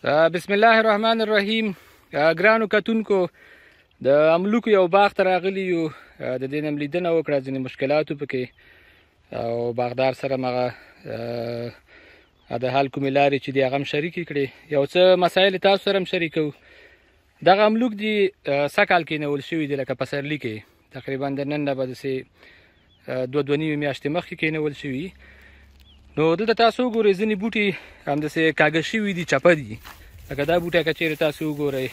بسم الله الرحمن الرحیم. ګرانو کتونکو، د املوکو یو باغ ته راغلي یو. د دې نه لیدنه وکړه، ځینې مشکلات پکې او باغدار سره مغه د حل کومې لارې چې دي هغه هم شریکې کړې. یو څه مسایل تاسو سره هم شریکو. دغه املوک دي سږ کال کېنول شوي دي، لکه پسرلي کې تقریبا د نن نه به داسې دوه نیم میاشتې مخکې کېنول شوي. نو دلته تاسو وګورئ ځینې بوټي همداسې کاږه شوي دي، چپه دي. لکه دا بوټی که چېرې تاسو وګورئ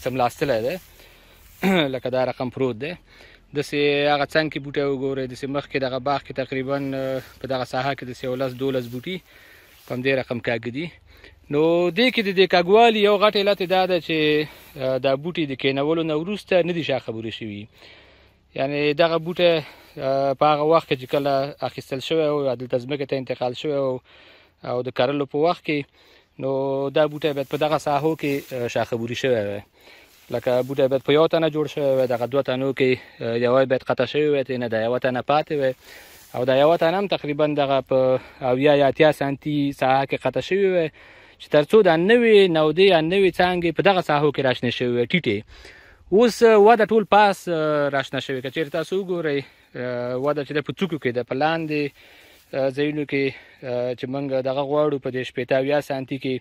څملاستلی دی، لکه دا رقم پروت دی. داسې هغه څنګ کې بوټی وګورئ، داسې مخکې دغه باغ کې تقریبا په دغه ساحه کې داسې 11-12 بوټي په همدې رقم کاږه دي. نو دې کې د دې کاږوالي یو غټ علت دا ده چې دا بوټي د کېنولو نه وروسته نه دي شاخبورې شوي. یعنې دغه بوټی په هغه وخت کې چې کله اخیستل شوی او دلته ځمکې ته انتقال شوی او د کرلو په وخت کې، نو دا بوټی باید په دغه ساحو کې شاخبوري شوی وی. لکه بوټی باید په یو تنه جوړ شوی وی، دغه 2 تنو کې یوه باید قطع شوی وی، ترېنه د یوه تنه پاتې وی، او دا یوه تنه هم تقریبا دغه په 80 سانتي ساحه کې قطع شوی وی، چې تر څو دا نوې نودې یا نوې څانګې په دغه ساحو کې راشنه شوی وی ټیټې. اوس وده ټول پاس راشنه شوې. که چېرې تاسو وګورئ وده چې ده په څوکو کې ده، په لاندې ځایونو کې چې موږ دغه غواړو په دې 80 سانتي کې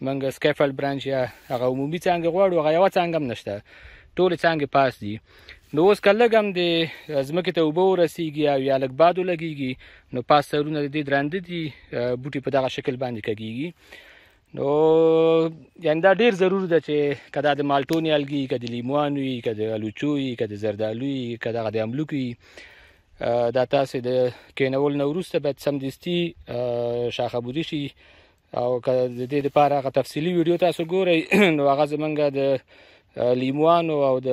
موږ سکیفلډ برانچ یا هغه عمومي څانګه غواړو، هغه یوه څانګه هم نشته، ټولې څانګې پاس دي. نو اوس که لږ هم د ځمکې ته اوبه ورسېږي او یا لږ باد ولګېږي، نو پاس سرونه د دې درانده دي، بوټي په دغه شکل باندې کږېږي. نو یعنې دا ډېر ضرور ده چې که دا د مالټو نیالګي، که د لیموان وي، که د الوچو وي، که د زردالو وي، که دغه د املوک وي، دا تاسې د کېنول نه وروسته باید سمدستي شاخبوري شي. او که د دې دپاره هغه تفصیلي ویډیو تاسو ګورئ، نو هغه زمونږ د لیموانو او د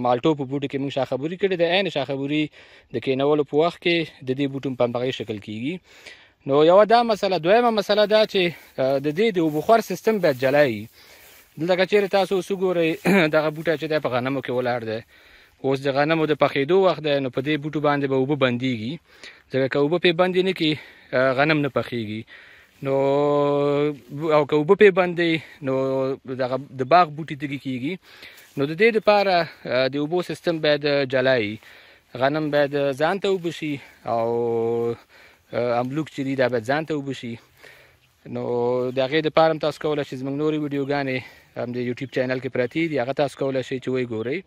مالټو په بوټو کې موږ شاخبوري کړې ده. عین شاخبوري د کېنولو په وخت کې د دې بوټو په همغه شکل کېږي. نو یوه دا مسله. دویمه مسله دا چې د دې د اوبخور سیستم باید جلا وي. دلته که چېرې تاسو اوس وګورئ دغه بوټی چې دی په غنمو کې ولاړ دی. اوس د غنمو د پخېدو وخت دی، نو په دې بوټو باندې به اوبه بندېږي، ځکه که اوبه پرې بندې نه کړي غنم نه پخېږي. نو او که اوبه پرې بندې نو دغه د باغ بوټي تږي کېږي. نو د دې دپاره د اوبو سیستم باید جلا وي. غنم باید ځان ته اوبه شي او املوک چې دي دا باید ځان ته اوبه شي. نو د هغې دپاره هم تاسو کولی شئ زموږ نورې ویډیوګانې هم د یوټیوب چینل کې پرتې دي، هغه تاسو کولی شئ چې وګورئ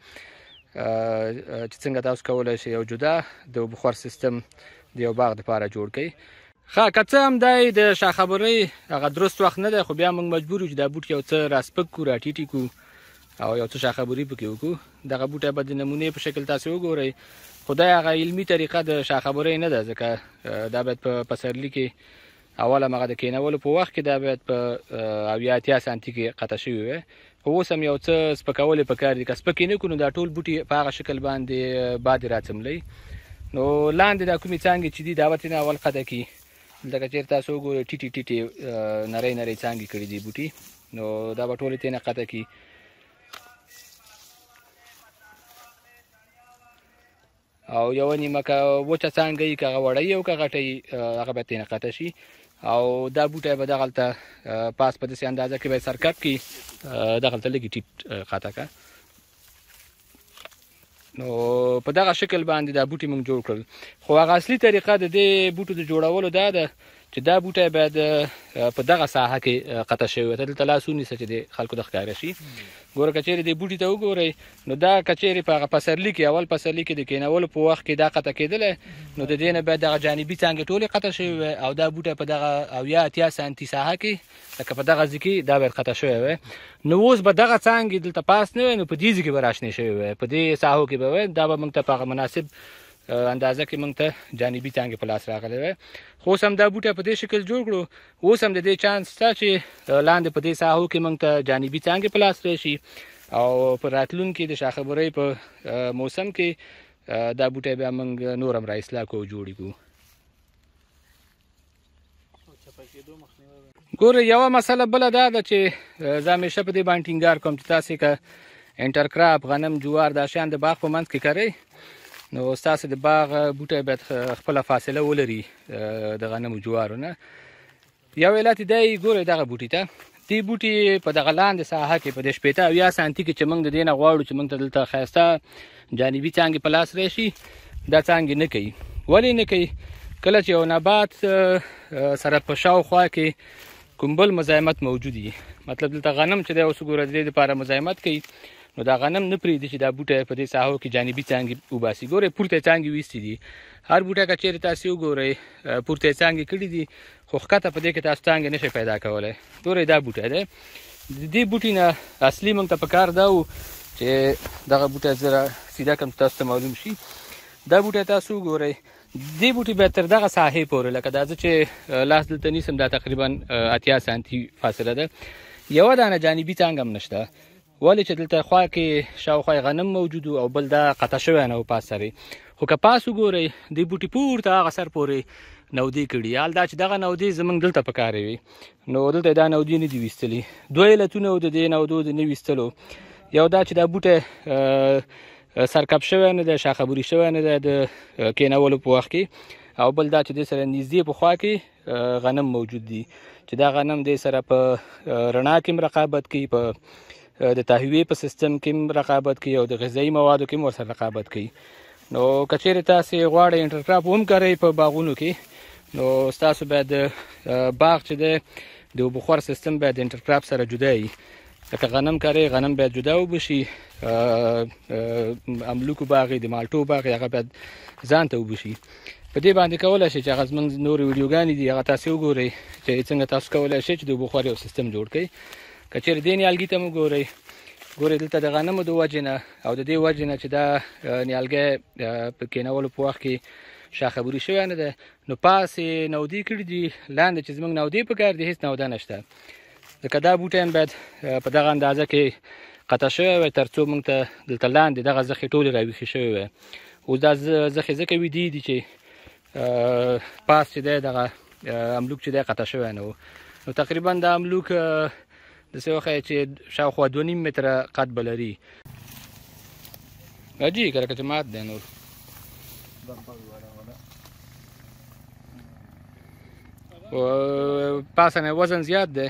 چې څنګه تاسو کولی شئ یو جدا د اوبخور سیستم د یو باغ دپاره جوړ کړئ. ښه، که څه هم دی د شاخبرۍ هغه درست وخت نه دی، خو بیا موږ مجبور یو چې دا بوټي یو څه راسپک کړو، راټیټې کړو او یو څه شاخبري پکې وکړو. دغه بوټی به د نمونې په شکل تاسو وګورئ، خو دا هغه علمي طریقه د شاخبرۍ نه ده، ځکه دا باید په پسرلي کې اول همغه د کېنولو په وخت کې دا باید په 80 سانتي کې قطع شوي وی. خو اوس هم یو څه سپکول یې پکار دي. که سپک یې نه کړو نو دا ټول بوټي په هغه شکل باندې باد یې راڅملی. نو لاندې دا کومې څانګې چې دي دا به ترېنه اول قطع کړي. دلته که چېرې تاسو وګورئ ټیټې ټیټې نرۍ نرۍ څانګې کړي دي بوټي، نو دا به ټولې ترېنه قطع کړي. او یوه نیمه که وچه څانګه وي، که هغه وړه وي او که غټه وي، هغه باید ترېنه قطع شي. او دا بوټی به دغلته پاس په داسې اندازه کې به یې سر کټ کړي، دغلته لږې ټیټ قطع کړه. نو په دغه شکل باندې دا بوټي موږ جوړ کړل. خو هغه اصلي طریقه د دې بوټو د جوړولو دا ده چې دا بوټی باید په دغه ساحه کې قطع شوی وي. ته دلته لاس ونیسه چې د خلکو د ښکاره شي. ګوره که چېرې دې بوټي ته وګورئ، نو دا که چېرې په هغه پسرلي کې اول پسرلي کې د کېنولو په وخت کې دا قطع کېدلی، نو د دې نه باید دغه جانبي څانګې ټولې قطع شوي وی، او دا بوټی په دغه 80 سانتي ساحه کې لکه په دغه ځای کې دا باید قطع شوی وی. نو اوس به دغه څانګې دلته پاس نه وی، نو په دې ځای کې به راشنې شوی وی، په دې ساحو کې به وی. دا به موږ ته په هغه مناسب اندازه کې موږ ته جانبي څانګې په لاس راغلی وی. خو اوس هم دا بوټی په دې شکل جوړ کړو. اوس هم د دې چانس شته چې لاندې په دې ساحو کې موږ ته جانبي څانګې په لاس راشي، او په راتلونکي د شاخبرۍ په موسم کې دا بوټی بیا موږ نور هم را اصلاح کړو او جوړ کړو. ګوره یوه مسله بله دا ده چې زه همیشه په دې باندې ټینګار کوم چې تاسې که انټرکراپ غنم جوار دا شیان د باغ په منځ کې کرئ، نو ستاسې د باغ بوټی باید خپله فاصله ولري د غنمو جوارو نه. یو علت دی ګورئ دغه بوټي ته دې بوټي په دغه لاندې ساحه کې په دې 80 سانتي کې چې موږ د دې نه غواړو چې موږ ته دلته ښایسته جانبي څانګې په لاس راشي، دا څانګې نه کوي. ولې نه کوي؟ کله چې یو نبات سره په شاوخوا کې کوم بل مزاحمت موجود وي، مطلب دلته غنم چې دی اوس ګوره د دې دپاره مزاحمت کوي، نو دا غنم نه پرېږدي چې دا بوټی په دې ساحو کې جانبي څانګې وباسي. ګورئ پورته څانګې ویستې دي، هر بوټی که چېرې تاسې وګورئ پورته څانګې کړي دي، خو ښکته په دې کې تاسو څانګې نشئ پیدا کولی. ګورئ دا بوټی دی، د دې بوټي نه اصلي موږ ته پکار دا و چې دغه بوټی زه سیده کړم چې تاسو ته معلوم شي. دا بوټی تاسو وګورئ، دې بوټي باید تر دغه ساحې پورې، لکه دا زه چې لاس دلته نیسم دا تقریبا 80 سانتي فاصله ده، یوه دانه جانبي څانګه هم نشته. ولې چې دلته خوا کې شاوخوا غنم موجود او بل دا قطع شوی نه و پاس سرې. خو که پاس وګورئ دې بوټي پورته هغه سر پورې نودې کړي، حال دا چې دغه نودې زموږ دلته پکارې وي، نو دلته دا نودې نه دي ویستلي. دوه علتونه و د دې نودو د نه ویستلو. یو دا چې دا بوټی سرکب شوی نه دی، شاخبوري شوی نه دی د کېنولو په وخت کې، او بل دا چې دې سره نږدې په خوا کې غنم موجود دي چې دا غنم دې سره په رڼا کې هم رقابت کوي، په د تهویې په سیستم کې هم رقابت کوي، او د غذایي موادو کې هم ورسره رقابت کوي. نو که چېرې تاسې غواړئ انټرکراپ هم کرئ په باغونو کې، نو ستاسو باید باغ چې دی د اوبه خور سیستم باید د انټرکراپ سره جدا وي. لکه غنم کرئ، غنم باید جدا اوبه شي، املوکو باغ د مالټو باغ هغه باید ځان ته اوبه شي. په دې باندې کولی شئ چې هغه زموږ نورې ویډیوګانې دي هغه تاسې وګورئ چې څنګه تاسو کولی شئ چې د اوبه خور یو سیستم جوړ کړئ. که چېرې دې نیالګي ته هم وګورئ، ګورئ دلته د غنمو د وجې نه او د دې وجې نه چې دا نیالګی په کېنولو په وخت کې شاخبوري شوی نه دی، نو پاس یې نودې کړي دي، لاندې چې زموږ نودې پکار دي هېڅ نوده نشته. ځکه دا بوټی هم باید په دغه اندازه کې قطع شوی وی تر څو موږ ته دلته لاندې دغه زخې ټولې راویښې شوې وی. اوس دا زخې ځکه ویدې دي چې پاس چې دی دغه املوک چې دی قطع شوی نه و. نو تقریبا دا املوک داسې وښیه چې شاوخوا 2.5 متره قد به لري. حاجي که لکه چې مات دی نور پاسه نه وزن زیات دی.